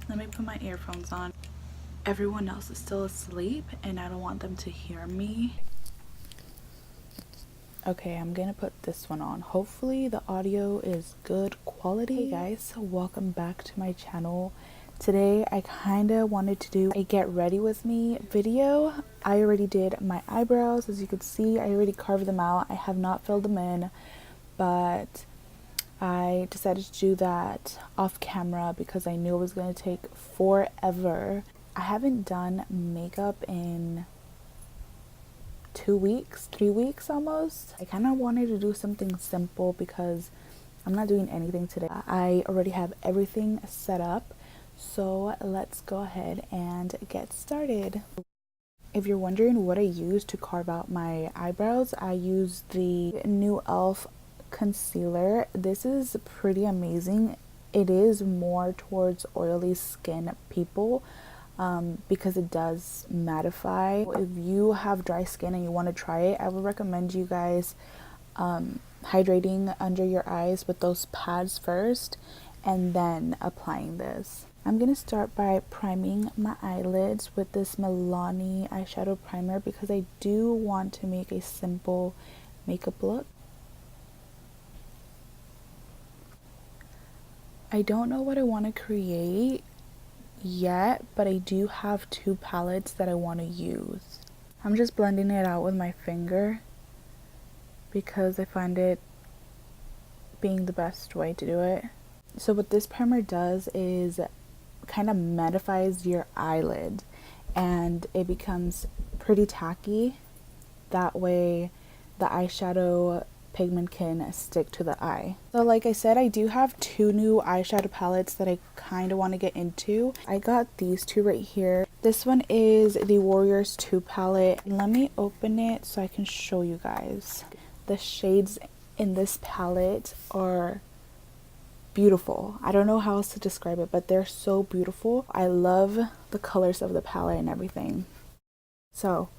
Let me put my earphones on. Everyone else is still asleep and I don't want them to hear me. Okay, I'm gonna put this one on. Hopefully the audio is good quality. Hey guys, welcome back to my channel. Today I kind of wanted to do a get ready with me video. I already did my eyebrows. As you can see, I already carved them out. I have not filled them in, but I decided to do that off camera because I knew it was going to take forever. I haven't done makeup in 2 weeks, 3 weeks almost. I kind of wanted to do something simple because I'm not doing anything today. I already have everything set up, so let's go ahead and get started. If you're wondering what I use to carve out my eyebrows, I use the new e.l.f. concealer. This is pretty amazing. It is more towards oily skin people because it does mattify. If you have dry skin and you want to try it, I would recommend you guys hydrating under your eyes with those pads first and then applying this. I'm going to start by priming my eyelids with this Milani eyeshadow primer because I do want to make a simple makeup look. I don't know what I want to create yet, but I do have 2 palettes that I want to use. I'm just blending it out with my finger because I find it being the best way to do it. So what this primer does is kind of mattifies your eyelid and it becomes pretty tacky. That way the eyeshadow pigment can stick to the eye. So like I said, I do have 2 new eyeshadow palettes that I kind of want to get into. I got these 2 right here. This one is the Warriors 2 palette. Let me open it so I can show you guys. The shades in this palette are beautiful. I don't know how else to describe it, but they're so beautiful. I love the colors of the palette and everything. So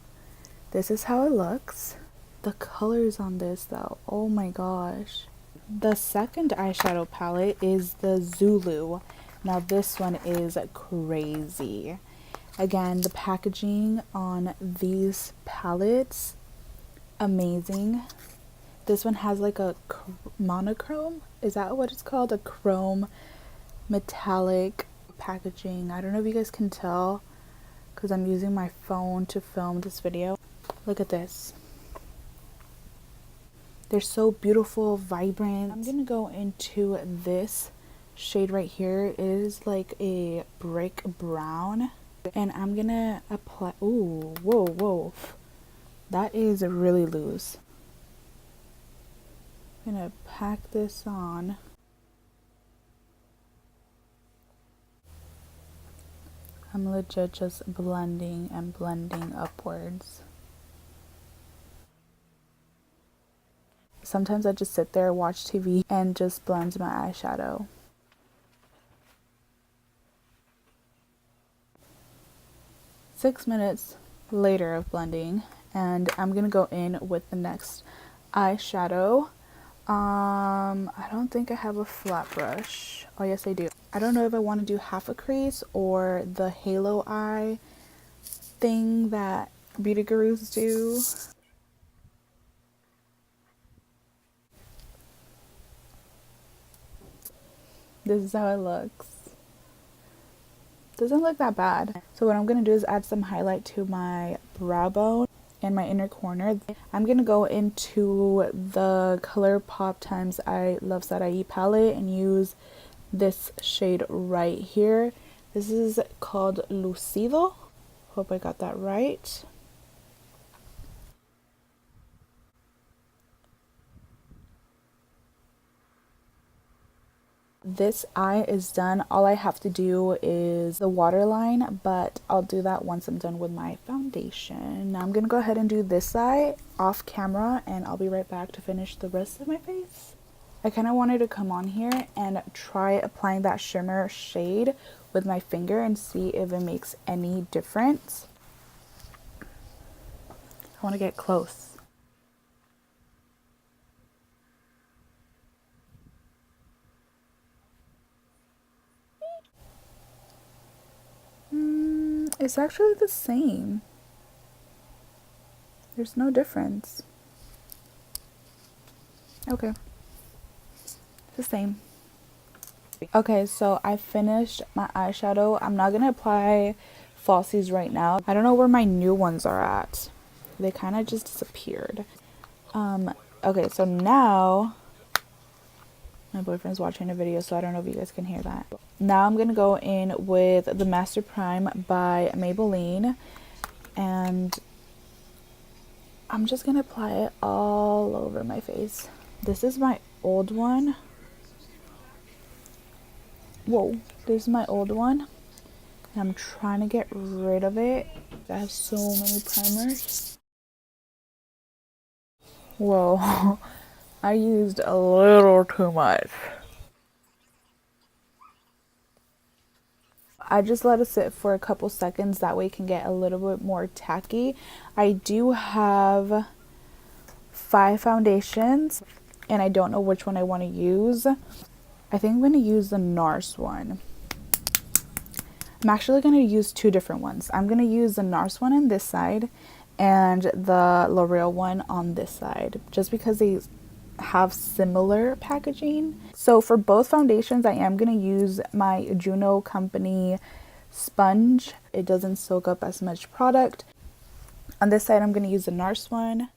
this is how it looks. The colors on this though, oh my gosh. The second eyeshadow palette is the ZULU. Now this one is crazy. Again, the packaging on these palettes, amazing. This one has like a monochrome, is that what it's called? A chrome metallic packaging. I don't know if you guys can tell because I'm using my phone to film this video. Look at this. They're so beautiful, vibrant. I'm gonna go into this shade right here. It is like a brick brown. And I'm gonna apply, ooh, whoa. That is really loose. I'm gonna pack this on. I'm legit just blending and blending upwards. Sometimes I just sit there, watch TV, and just blend my eyeshadow. Six minutes later of blending, and I'm gonna go in with the next eyeshadow. I don't think I have a flat brush. Oh yes, I do. I don't know if I want to do half a crease or the halo eye thing that beauty gurus do. This is how it looks. Doesn't look that bad. So what I'm going to do is add some highlight to my brow bone and my inner corner. I'm going to go into the ColourPop x I Love Sarai palette and use this shade right here. This is called Lucido. Hope I got that right. This eye is done. All I have to do is the waterline, but I'll do that once I'm done with my foundation. Now I'm gonna go ahead and do this eye off camera and I'll be right back to finish the rest of my face. I kind of wanted to come on here and try applying that shimmer shade with my finger and see if it makes any difference. I want to get close. It's actually the same. There's no difference. Okay. It's the same. Okay, so I finished my eyeshadow. I'm not gonna apply falsies right now. I don't know where my new ones are at. They kind of just disappeared. Okay, so now my boyfriend's watching a video, so I don't know if you guys can hear that. Now I'm gonna go in with the Master Prime by Maybelline, and I'm just gonna apply it all over my face. This is my old one. Whoa, this is my old one. And I'm trying to get rid of it. I have so many primers. Whoa, I used a little too much. I just let it sit for a couple seconds, that way it can get a little bit more tacky. I do have 5 foundations and I don't know which one I want to use. I think I'm going to use the NARS one. I'm actually going to use 2 different ones. I'm going to use the NARS one on this side and the L'Oreal one on this side, just because they have similar packaging. So for both foundations, I am going to use my Juno company sponge. It doesn't soak up as much product. On this side, I'm going to use the NARS one.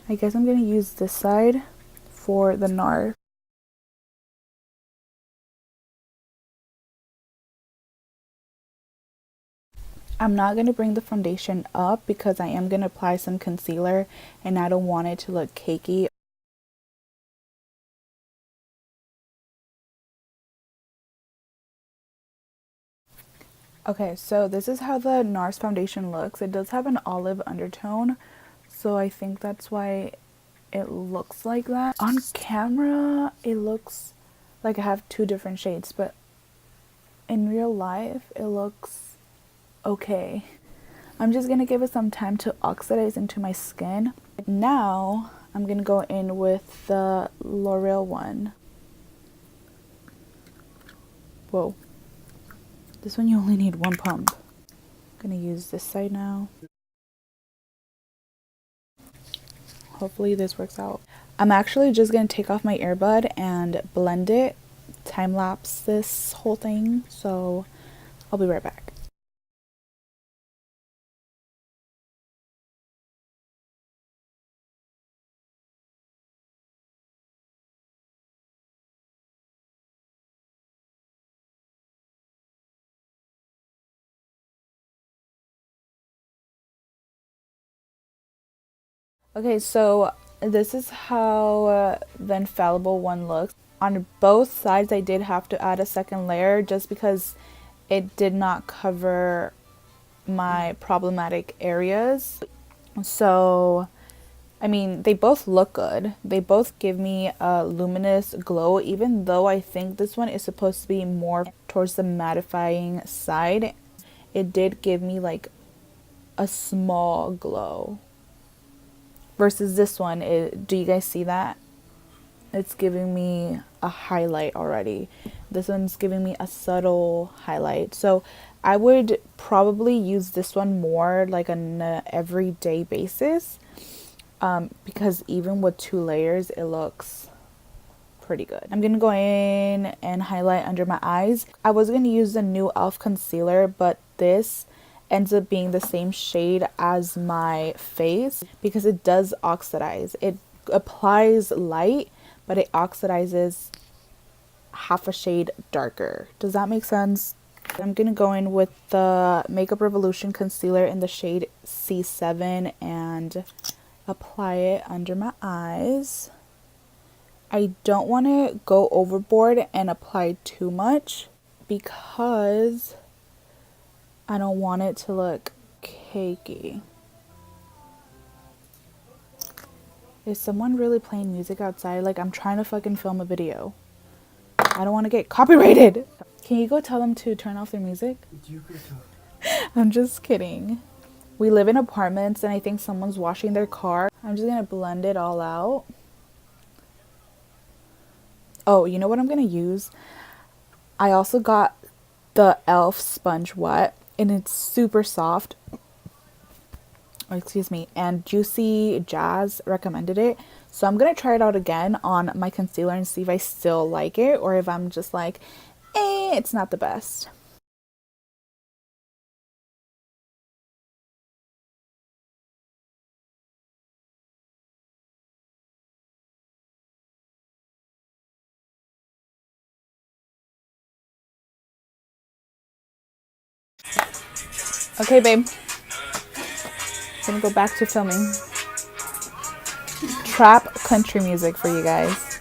I guess I'm going to use this side for the NARS. I'm not going to bring the foundation up because I am going to apply some concealer and I don't want it to look cakey. Okay, so this is how the NARS foundation looks. It does have an olive undertone, so I think that's why it looks like that. On camera, it looks like I have 2 different shades, but in real life, it looks okay. I'm just gonna give it some time to oxidize into my skin. Now, I'm gonna go in with the L'Oreal one. Whoa. This one you only need 1 pump. I'm gonna use this side now. Hopefully this works out. I'm actually just gonna take off my earbud and blend it, time lapse this whole thing, so I'll be right back. Okay, so this is how the Infallible one looks. On both sides, I did have to add a second layer just because it did not cover my problematic areas. So, I mean, they both look good. They both give me a luminous glow, even though I think this one is supposed to be more towards the mattifying side. It did give me like a small glow. Versus this one, do you guys see that? It's giving me a highlight already. This one's giving me a subtle highlight. So I would probably use this one more like on an everyday basis, because even with 2 layers, it looks pretty good. I'm gonna go in and highlight under my eyes. I was gonna use the new e.l.f. concealer, but this ends up being the same shade as my face because it does oxidize. It applies light, but it oxidizes half a shade darker. Does that make sense? I'm gonna go in with the Makeup Revolution concealer in the shade C7 and apply it under my eyes. I don't want to go overboard and apply too much because I don't want it to look cakey. Is someone really playing music outside? Like, I'm trying to fucking film a video. I don't want to get copyrighted. Can you go tell them to turn off their music? I'm just kidding. We live in apartments and I think someone's washing their car. I'm just gonna blend it all out. Oh, you know what I'm gonna use? I also got the e.l.f. sponge wet, and it's super soft. Oh, excuse me. And Juicy Jazz recommended it. So I'm going to try it out again on my concealer and see if I still like it, or if I'm just like, it's not the best. Okay, babe. Gonna go back to filming trap country music for you guys.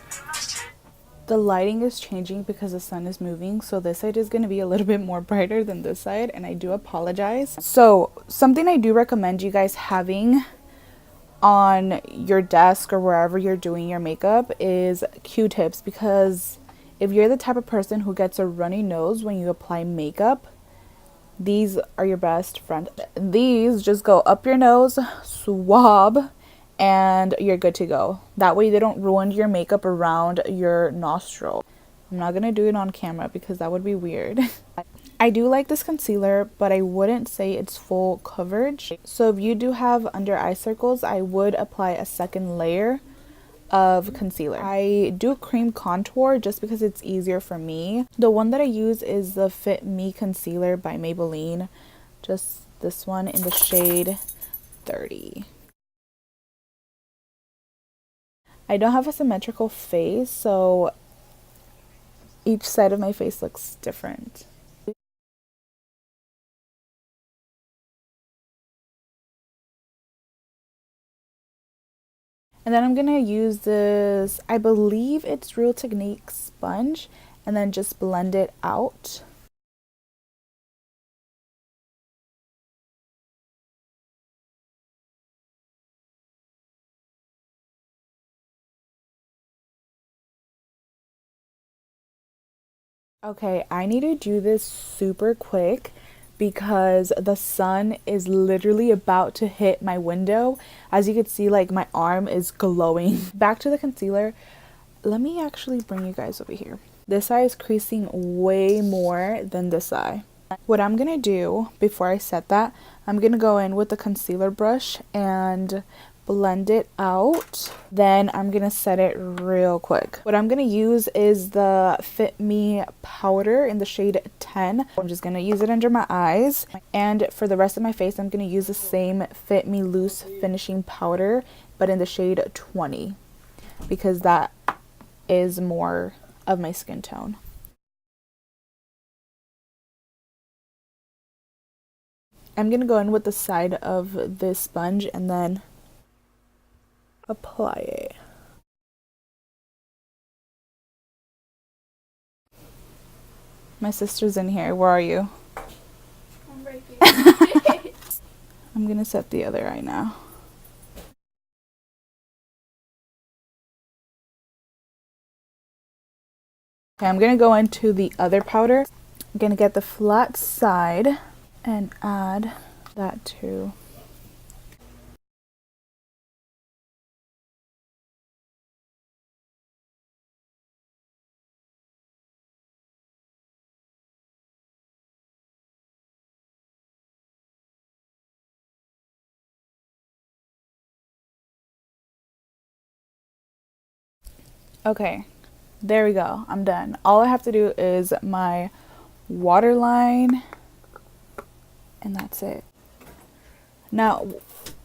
The lighting is changing because the sun is moving, so this side is going to be a little bit more brighter than this side, and I do apologize. So something I do recommend you guys having on your desk or wherever you're doing your makeup is Q-tips, because if you're the type of person who gets a runny nose when you apply makeup, these are your best friend. These just go up your nose, swab, and you're good to go. That way they don't ruin your makeup around your nostril. I'm not gonna do it on camera because that would be weird. I do like this concealer, but I wouldn't say it's full coverage. So if you do have under eye circles, I would apply a second layer of concealer. I do cream contour just because it's easier for me. The one that I use is the Fit Me concealer by Maybelline. Just this one in the shade 30. I don't have a symmetrical face, so each side of my face looks different. And then I'm going to use this, I believe it's Real Technique sponge, and then just blend it out. Okay, I need to do this super quick because the sun is literally about to hit my window. As you can see, like my arm is glowing. Back to the concealer. Let me actually bring you guys over here. This eye is creasing way more than this eye. What I'm gonna do before I set that, I'm gonna go in with the concealer brush and blend it out. Then I'm gonna set it real quick. What I'm gonna use is the Fit Me powder in the shade 10. I'm just gonna use it under my eyes, and for the rest of my face I'm gonna use the same Fit Me loose finishing powder but in the shade 20 because that is more of my skin tone. I'm gonna go in with the side of this sponge and then apply it. My sister's in here. Where are you? I'm right here. I'm gonna set the other eye now. Okay, I'm gonna go into the other powder. I'm gonna get the flat side and add that too. Okay, there we go. I'm done. All I have to do is my waterline, and that's it. Now,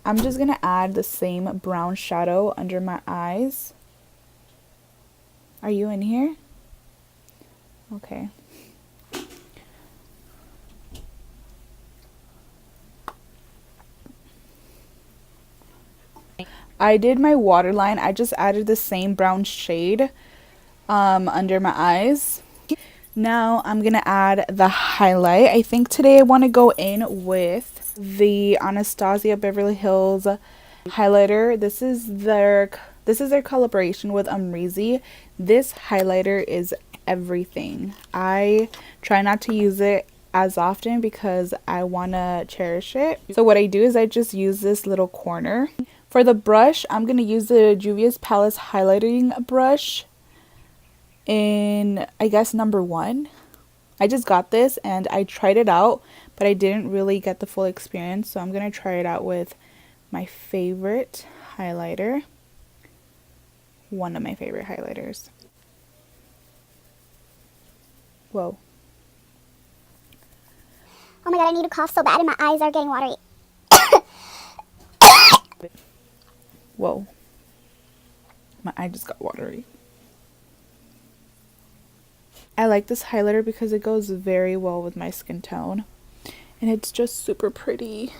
I'm just gonna add the same brown shadow under my eyes. Are you in here? Okay. I did my waterline. I just added the same brown shade under my eyes. Now I'm gonna add the highlight. I think today I want to go in with the Anastasia Beverly Hills highlighter. This is their collaboration with Amrezy. This highlighter is everything. I try not to use it as often because I want to cherish it. So what I do is I just use this little corner. For the brush, I'm going to use the Juvias Place highlighting brush in, I guess, number 1. I just got this and I tried it out, but I didn't really get the full experience. So I'm going to try it out with my favorite highlighter. One of my favorite highlighters. Whoa. Oh my god, I need to cough so bad and my eyes are getting watery. Whoa. My eye just got watery. I like this highlighter because it goes very well with my skin tone. And it's just super pretty.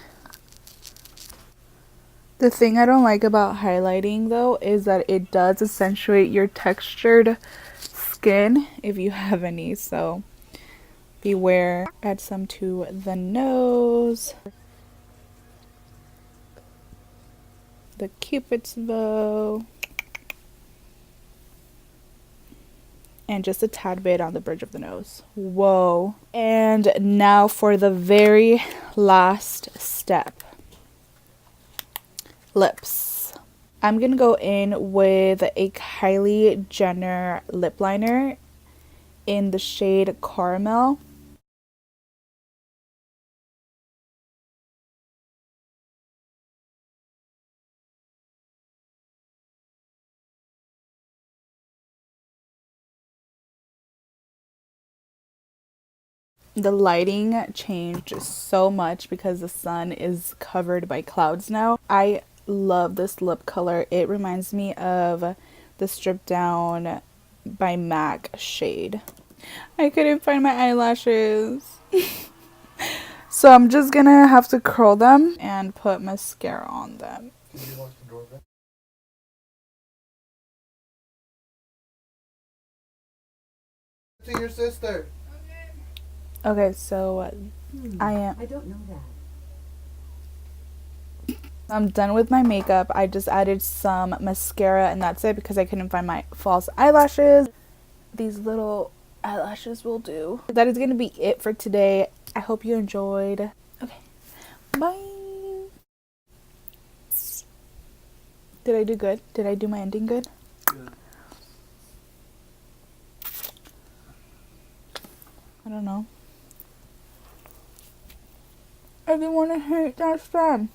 The thing I don't like about highlighting though is that it does accentuate your textured skin if you have any. So beware. Add some to the nose. The Cupid's bow. And just a tad bit on the bridge of the nose. Whoa. And now for the very last step. Lips. I'm gonna go in with a Kylie Jenner lip liner in the shade Carmel. The lighting changed so much because the sun is covered by clouds now. I love this lip color. It reminds me of the Strip Down by MAC shade. I couldn't find my eyelashes. So I'm just gonna have to curl them and put mascara on them. To your sister. Okay, so I don't know that. I'm done with my makeup. I just added some mascara and that's it because I couldn't find my false eyelashes. These little eyelashes will do. That is going to be it for today. I hope you enjoyed. Okay, bye. Did I do good? Did I do my ending good? Good. I don't know. I didn't want to hate that stem.